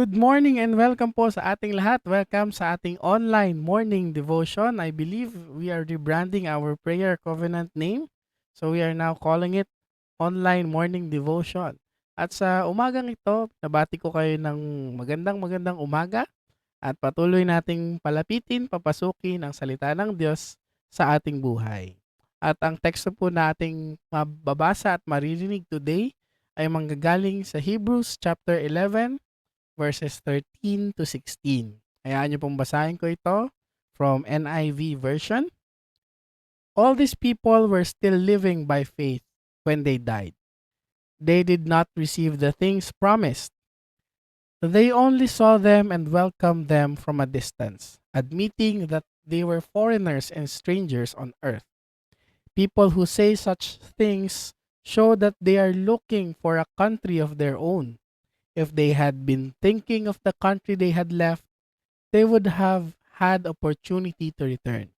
Good morning and welcome po sa ating lahat. Welcome sa ating online morning devotion. I believe we are rebranding our prayer covenant name. So we are now calling it online morning devotion. At sa umagang ito, nabati ko kayo ng magandang umaga at patuloy nating palapitin, papasukin ang salita ng Diyos sa ating buhay. At ang teksto po nating mababasa at maririnig today ay manggagaling sa Hebrews chapter 11 verses 13 to 16. Hayaan niyo pong basahin ko ito from NIV version. All these people were still living by faith when they died. They did not receive the things promised. They only saw them and welcomed them from a distance, admitting that they were foreigners and strangers on earth. People who say such things show that they are looking for a country of their own. If they had been thinking of the country they had left, they would have had opportunity to return.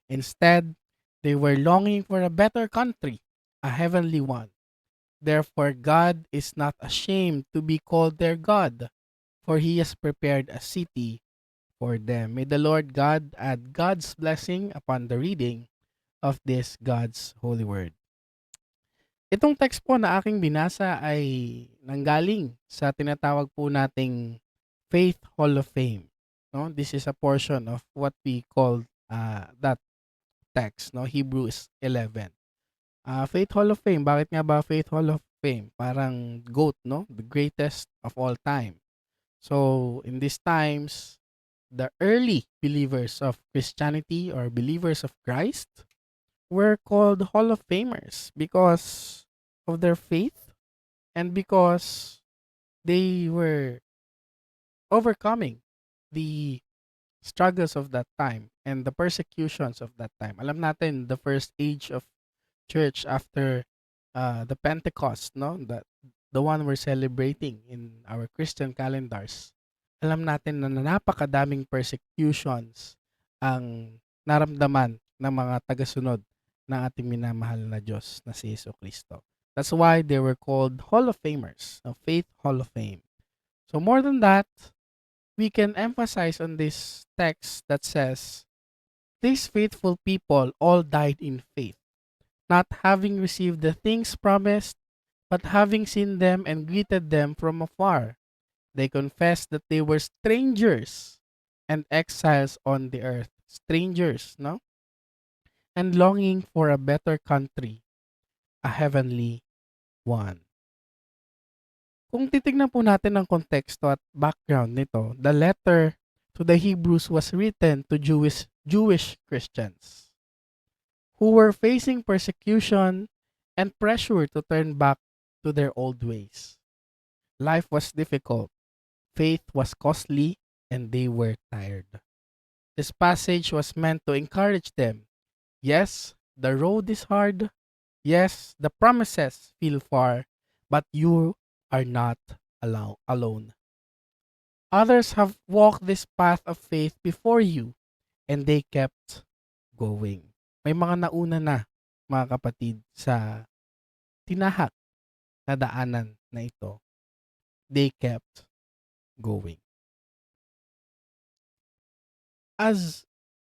Instead, they were longing for a better country, a heavenly one. Therefore, God is not ashamed to be called their God, for He has prepared a city for them. May the Lord God add God's blessing upon the reading of this God's holy word. Itong text po na aking binasa ay nanggaling sa tinatawag po nating Faith Hall of Fame. No? This is a portion of what we call that text, no? Hebrews 11. Faith Hall of Fame, bakit nga ba Faith Hall of Fame? Parang GOAT, no? The greatest of all time. So, in these times, the early believers of Christianity or believers of Christ were called Hall of Famers because of their faith and because they were overcoming the struggles of that time and the persecutions of that time. Alam natin, the first age of church after the Pentecost, no? The one we're celebrating in our Christian calendars. Alam natin na napakadaming persecutions ang naramdaman ng mga tagasunod ng ating minamahal na Diyos na si Jesucristo. That's why they were called Hall of Famers, a Faith Hall of Fame. So more than that, we can emphasize on this text that says, these faithful people all died in faith, not having received the things promised, but having seen them and greeted them from afar. They confessed that they were strangers and exiles on the earth. Strangers, no? And longing for a better country, a heavenly one. Kung titignan po natin ang konteksto at background nito, the letter to the Hebrews was written to Jewish Christians who were facing persecution and pressure to turn back to their old ways. Life was difficult, faith was costly, and they were tired. This passage was meant to encourage them. Yes, the road is hard. Yes, the promises feel far, but you are not alone. Others have walked this path of faith before you, and they kept going. May mga nauna na, mga kapatid, sa tinahak na daanan na ito. They kept going. As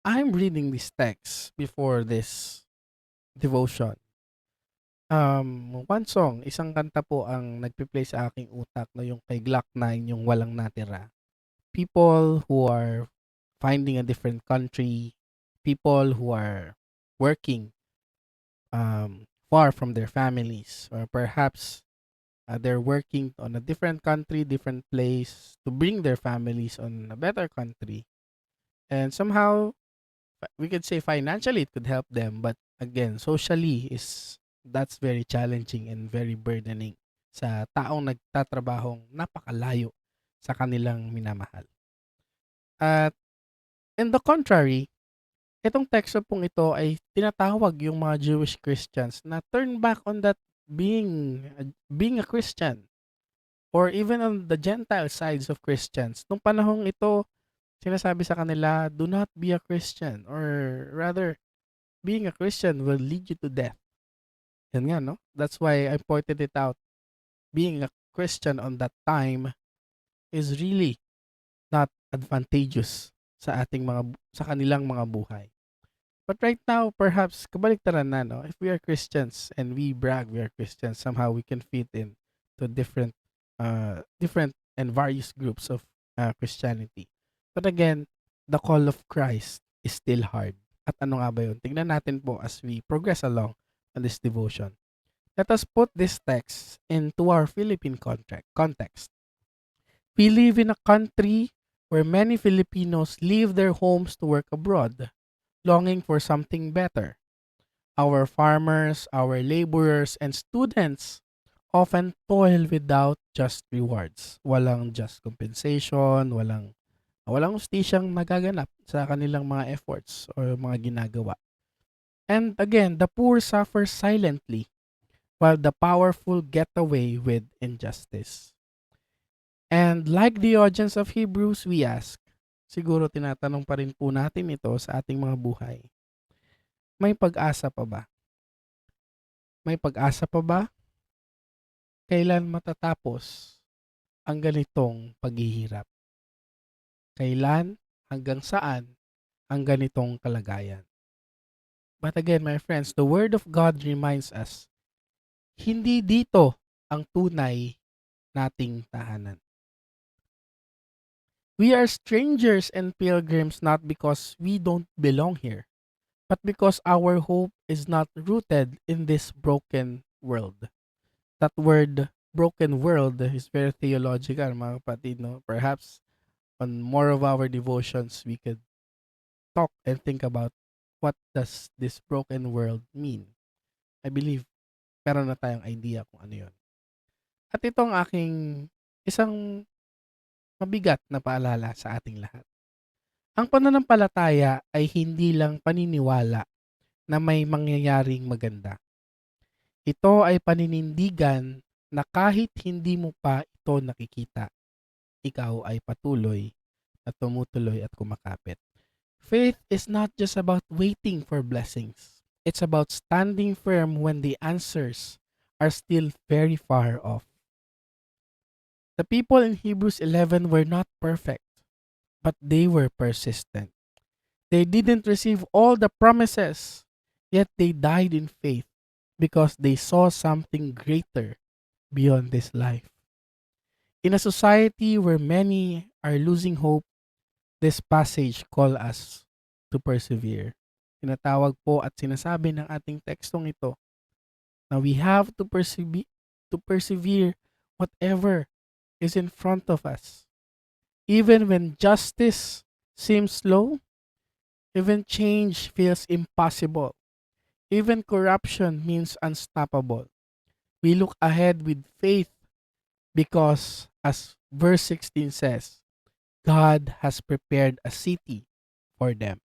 I'm reading this text before this devotion, one song, isang kanta po ang nagpi-play sa aking utak, no, yung kay Glock 9, yung Walang Natira. People who are finding a different country, people who are working far from their families, or perhaps they're working on a different country, different place to bring their families on a better country. And somehow, we could say financially it could help them, but again, socially that's very challenging and very burdening sa taong nagtatrabahong napakalayo sa kanilang minamahal. At in the contrary, itong teksto pong ito ay tinatawag yung mga Jewish Christians na turn back on that being a Christian, or even on the Gentile sides of Christians. Nung panahong ito, sinasabi sa kanila, do not be a Christian, or rather, being a Christian will lead you to death. Yan nga, no? That's why I pointed it out. Being a Christian on that time is really not advantageous sa kanilang mga buhay. But right now, perhaps kabaliktaran na, no? If we are Christians and we brag we are Christians, somehow we can fit in to different and various groups of Christianity. But again, the call of Christ is still hard. At ano nga ba yun? Tingnan natin po as we progress along on this devotion. Let us put this text into our Philippine context. We live in a country where many Filipinos leave their homes to work abroad, longing for something better. Our farmers, our laborers, and students often toil without just rewards. Walang just compensation, walang ustisyang nagaganap sa kanilang mga efforts or mga ginagawa. And again, the poor suffer silently while the powerful get away with injustice. And like the audience of Hebrews, we ask, siguro tinatanong pa rin po natin ito sa ating mga buhay. May pag-asa pa ba? May pag-asa pa ba? Kailan matatapos ang ganitong paghihirap? Kailan, hanggang saan ang ganitong kalagayan? But again, my friends, the Word of God reminds us, hindi dito ang tunay nating tahanan. We are strangers and pilgrims not because we don't belong here, but because our hope is not rooted in this broken world. That word, broken world, is very theological, mga kapatid, no? Perhaps on more of our devotions, we could talk and think about what does this broken world mean. I believe meron na tayong idea kung ano yun. At ito ang aking isang mabigat na paalala sa ating lahat. Ang pananampalataya ay hindi lang paniniwala na may mangyayaring maganda. Ito ay paninindigan na kahit hindi mo pa ito nakikita, ikaw ay patuloy at tumutuloy at kumakapit. Faith is not just about waiting for blessings. It's about standing firm when the answers are still very far off. The people in Hebrews 11 were not perfect, but they were persistent. They didn't receive all the promises, yet they died in faith because they saw something greater beyond this life. In a society where many are losing hope, this passage calls us to persevere. Tinatawag po at sinasabi ng ating tekstong ito na we have to persevere whatever is in front of us. Even when justice seems slow, even change feels impossible, even corruption means unstoppable, we look ahead with faith because, as verse 16 says, God has prepared a city for them.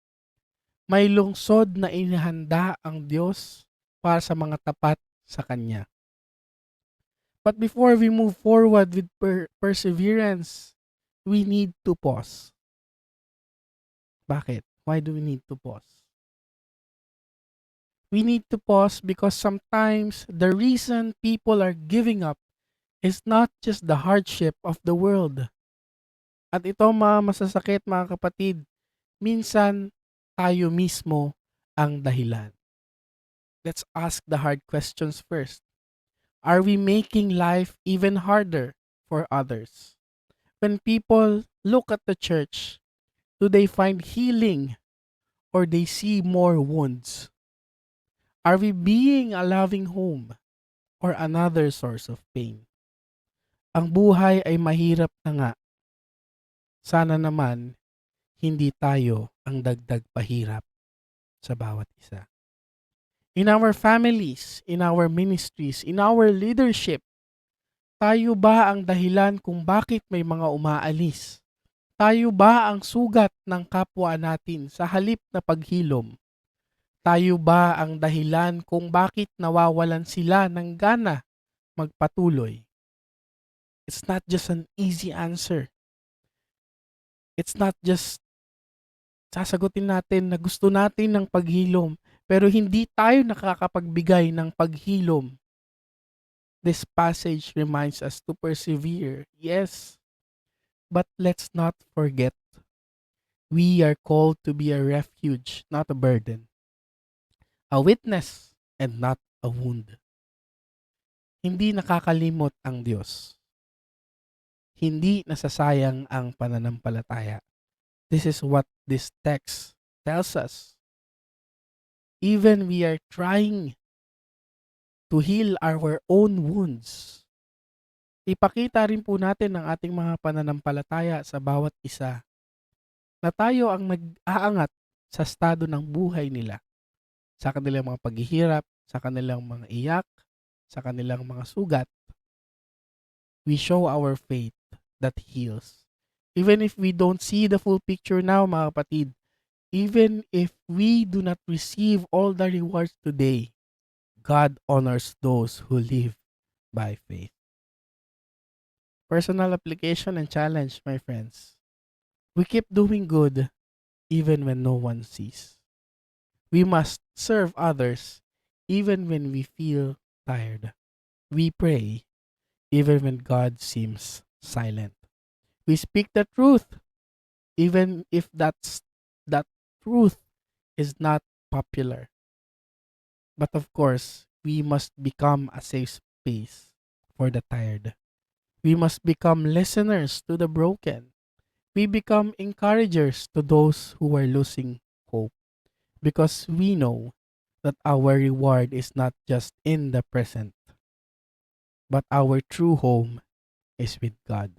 May lungsod na inihanda ang Diyos para sa mga tapat sa Kanya. But before we move forward with perseverance, we need to pause. Bakit? Why do we need to pause? We need to pause because sometimes the reason people are giving up is not just the hardship of the world. At ito mga masasakit mga kapatid, minsan tayo mismo ang dahilan. Let's ask the hard questions first. Are we making life even harder for others? When people look at the church, do they find healing or they see more wounds? Are we being a loving home or another source of pain? Ang buhay ay mahirap na nga. Sana naman hindi tayo ang dagdag pahirap sa bawat isa. In our families, in our ministries, in our leadership, tayo ba ang dahilan kung bakit may mga umaalis? Tayo ba ang sugat ng kapwa natin sa halip na paghilom? Tayo ba ang dahilan kung bakit nawawalan sila ng gana magpatuloy? It's not just an easy answer. It's not just sasagutin natin na gusto natin ng paghilom, pero hindi tayo nakakapagbigay ng paghilom. This passage reminds us to persevere. Yes, But let's not forget, we are called to be a refuge, not a burden, a witness, and not a wound. Hindi nakakalimot ang Diyos. Hindi nasasayang ang pananampalataya. This is what this text tells us. Even we are trying to heal our own wounds. Ipakita rin po natin ang ating mga pananampalataya sa bawat isa na tayo ang nag-aangat sa estado ng buhay nila, sa kanilang mga paghihirap, sa kanilang mga iyak, sa kanilang mga sugat. We show our faith that heals. Even if we don't see the full picture now, mga kapatid, even if we do not receive all the rewards today, God honors those who live by faith. Personal application and challenge, my friends. We keep doing good even when no one sees. We must serve others even when we feel tired. We pray even when God seems silent. We speak the truth even if that truth is not popular. But of course, we must become a safe space for the tired. We must become listeners to the broken. We become encouragers to those who are losing hope, because we know that our reward is not just in the present, but our true home is with God.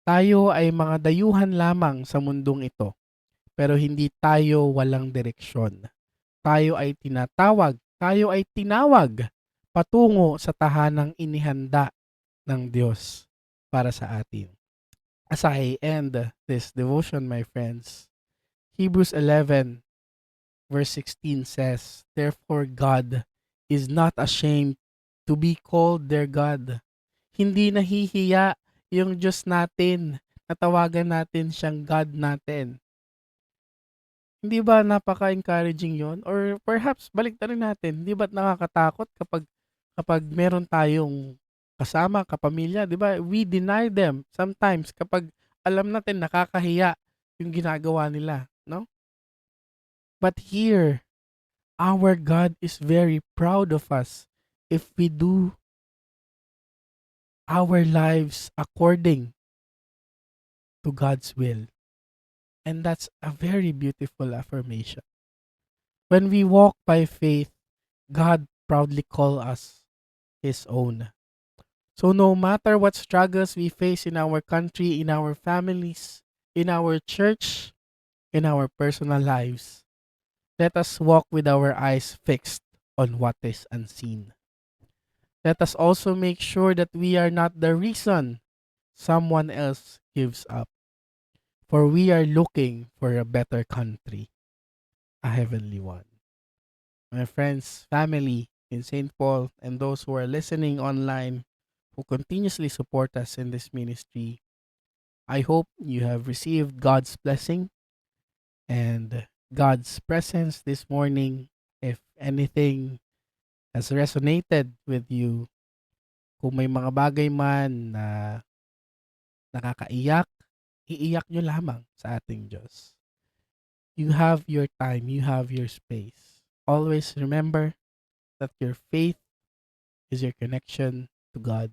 Tayo ay mga dayuhan lamang sa mundong ito, pero hindi tayo walang direksyon. Tayo ay tinawag patungo sa tahanang inihanda ng Diyos para sa atin. As I end this devotion, my friends, Hebrews 11 verse 16 says, "Therefore God is not ashamed to be called their God." Hindi nahihiya yung Diyos natin na tawagan natin siyang God natin. Hindi ba napaka-encouraging yon? Or perhaps baliktarin natin, hindi ba't nakakatakot kapag meron tayong kasama, kapamilya, di ba? We deny them sometimes kapag alam natin nakakahiya yung ginagawa nila, no? But here, our God is very proud of us if we do our lives according to God's will. And that's a very beautiful affirmation. When we walk by faith, God proudly calls us His own. So no matter what struggles we face in our country, in our families, in our church, in our personal lives, let us walk with our eyes fixed on what is unseen. Let us also make sure that we are not the reason someone else gives up. For we are looking for a better country, a heavenly one. My friends, family in St. Paul, and those who are listening online who continuously support us in this ministry, I hope you have received God's blessing and God's presence this morning. If anything has resonated with you, kung may mga bagay man na nakakaiyak, iiyak nyo lamang sa ating Diyos. You have your time, you have your space. Always remember that your faith is your connection to God.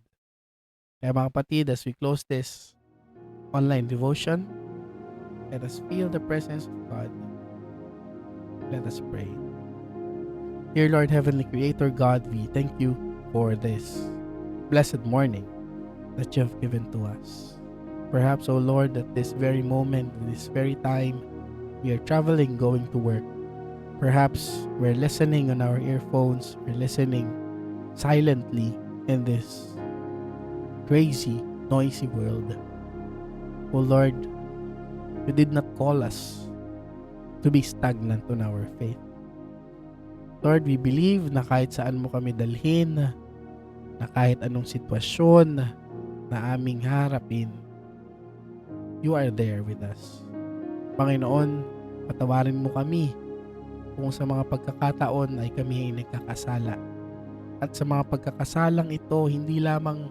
Kaya mga kapatid, as we close this online devotion, let us feel the presence of God. Let us pray. Dear Lord, Heavenly Creator God, we thank you for this blessed morning that you have given to us. Perhaps, O Lord, at this very moment, this very time, we are traveling, going to work. Perhaps we're listening on our earphones, we're listening silently in this crazy, noisy world. O Lord, you did not call us to be stagnant on our faith. Lord, we believe na kahit saan mo kami dalhin, na kahit anong sitwasyon na aming harapin, you are there with us. Panginoon, patawarin mo kami kung sa mga pagkakataon ay kami ay nagkakasala. At sa mga pagkakasalang ito, hindi lamang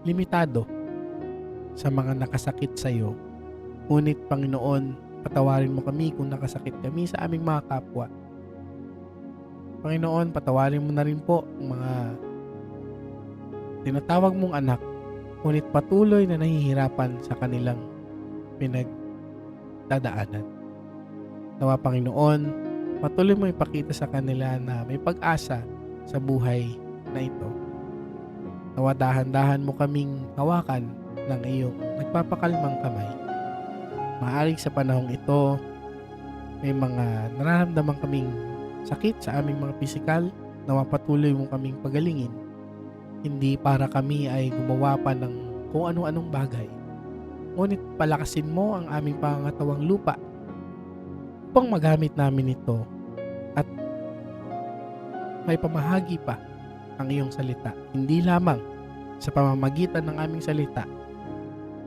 limitado sa mga nakasakit sa iyo. Ngunit Panginoon, patawarin mo kami kung nakasakit kami sa aming mga kapwa. Panginoon, patawarin mo na rin po ang mga tinatawag mong anak, ngunit patuloy na nahihirapan sa kanilang pinagdadaanan. Nawa Panginoon, patuloy mo ipakita sa kanila na may pag-asa sa buhay na ito. Nawa dahan-dahan mo kaming hawakan ng iyong nagpapakalmang kamay. Maaring sa panahong ito, may mga nararamdaman kaming sakit sa aming mga pisikal, nawa patuloy mo kaming pagalingin. Hindi para kami ay gumawa pa ng kung ano-anong bagay, ngunit palakasin mo ang aming pangangatawang lupa upang magamit namin ito at may pamahagi pa ang iyong salita, hindi lamang sa pamamagitan ng aming salita,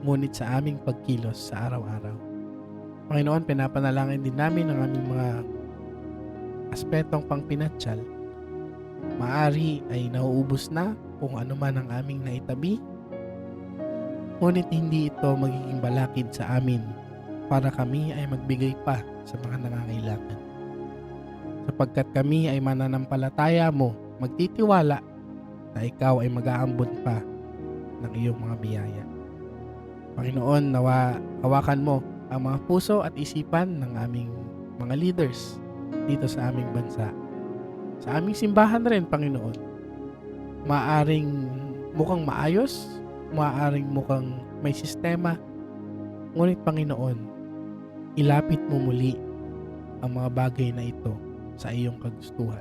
ngunit sa aming pagkilos sa araw-araw. Panginoon, pinapanalangin din namin ang aming mga aspetong pangpinatyal. Maari ay nauubos na kung ano man ang aming naitabi, ngunit hindi ito magiging balakid sa amin para kami ay magbigay pa sa mga nangangailangan. Sapagkat kami ay mananampalataya mo, magtitiwala na ikaw ay mag-aambon pa ng iyong mga biyaya. Panginoon, nawa hawakan mo ang mga puso at isipan ng aming mga leaders dito sa aming bansa. Sa aming simbahan rin, Panginoon, maaring mukhang maayos, maaring mukhang may sistema, ngunit Panginoon, ilapit mo muli ang mga bagay na ito sa iyong kagustuhan.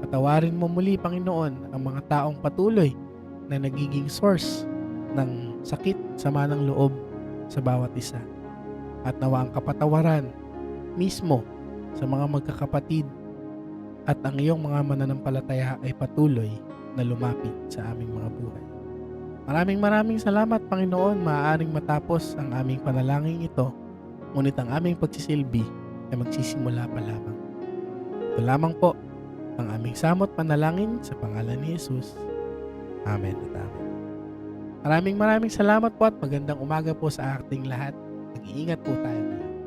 Patawarin mo muli, Panginoon, ang mga taong patuloy na nagiging source ng sakit, sama ng loob sa bawat isa. At nawa ang kapatawaran mismo sa mga magkakapatid at ang iyong mga mananampalataya ay patuloy na lumapit sa aming mga buhay. Maraming salamat, Panginoon. Maaaring matapos ang aming panalangin ito, ngunit ang aming pagsisilbi ay magsisimula pa lamang. Ito lamang po ang aming samot panalangin sa pangalan ni Jesus. Amen at amen. Maraming salamat po at magandang umaga po sa ating lahat. Mag-iingat po tayo ngayon.